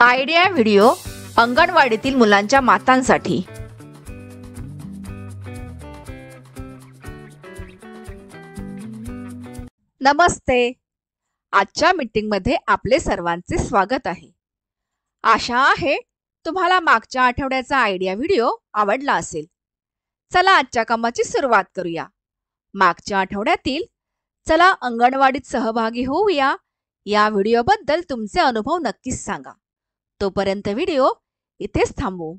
Idea video अंगणवाडीतील मुलांच्या मातांसाठी। नमस्ते। आजच्या meeting मध्ये आपले सर्वांचे स्वागत आहे। आशा आहे तुम्हाला मागच्या आठवड्याचा आयडिया व्हिडिओ आवडला असेल। चला आजच्या कामाची सुरुवात करूया। मागच्या आठवड्यातील चला अंगणवाडीत सहभागी होऊया या व्हिडिओ बद्दल तुमचे अनुभव नक्कीच सांगा। तोपर्यंत व्हिडिओ इथेच थांबवू।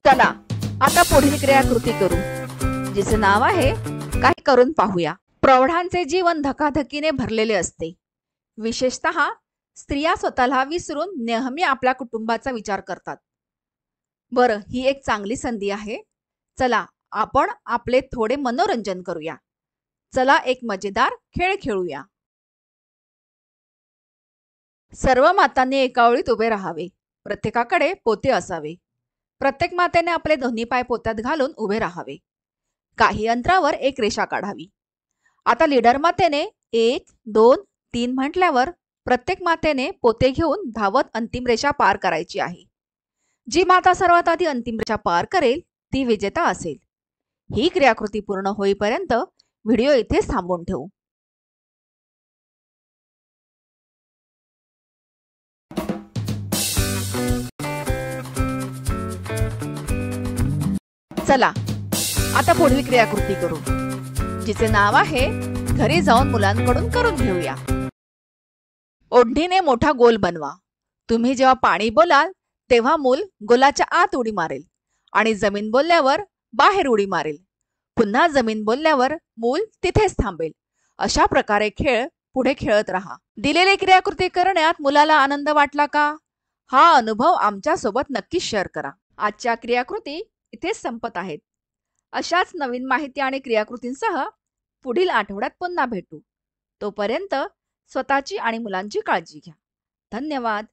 चला आता पुढील क्रियाकृती करू, जिचे नाव आहे काही करून पाहूया। प्रौढांचे जीवन धकाधकीने भरलेले असते। विशेषतः स्त्रिया स्वतःला विसरून नेहमी आपल्या कुटुंबाचा विचार करतात। बरं, ही एक चांगली संधी आहे। चला आपण आपले थोडे मनोरंजन करूया। चला एक मजेदार खेळ खेळूया। सर्व मातांनी एका ओळीत उभे राहावे। प्रत्येकाकडे पोते असावे। प्रत्येक मातेने आपले दोन्ही पाय पोत्यात घालून उभे राहावे। काही अंतरावर एक रेषा काढावी। आता लीडर मातेने 1, 2, 3 म्हटल्यावर प्रत्येक मातेने पोते घेऊन धावत अंतिम रेषा पार करायची आहे। जी माता सर्वात आधी अंतिम रेषा पार करेल ती विजेता असेल। ही क्रियाकृती पूर्ण होईपर्यंत व्हिडिओ इथेच थांबवून ठेवू। चला आता पुढील क्रियाकृती करू, जिचे नाव आहे घरी जाऊन मुलांकडून करून घेऊया। ओढणीने मोठा गोल बनवा। तुम्ही जेव्हा पाणी बोलाल तेव्हा मूल गोलाच्या आत उडी मारेल आणि जमीन बोलल्यावर बाहेर उडी मारेल। पुन्हा जमीन बोलल्यावर मूल तिथेच थांबेल। अशा प्रकारे खेळ पुढे खेळत राहा। दिलेली क्रियाकृती करण्यात मुलाला आनंद वाटला का? हा अनुभव आमच्या सोबत नक्की शेअर करा। आजच्या क्रियाकृती इथेच संपत आहेत। अशाच नवीन माहिती आणि क्रियाकृतींसह पुढील आठवड्यात पुन्हा भेटू। तोपर्यंत स्वतःची आणि मुलांची काळजी घ्या। धन्यवाद।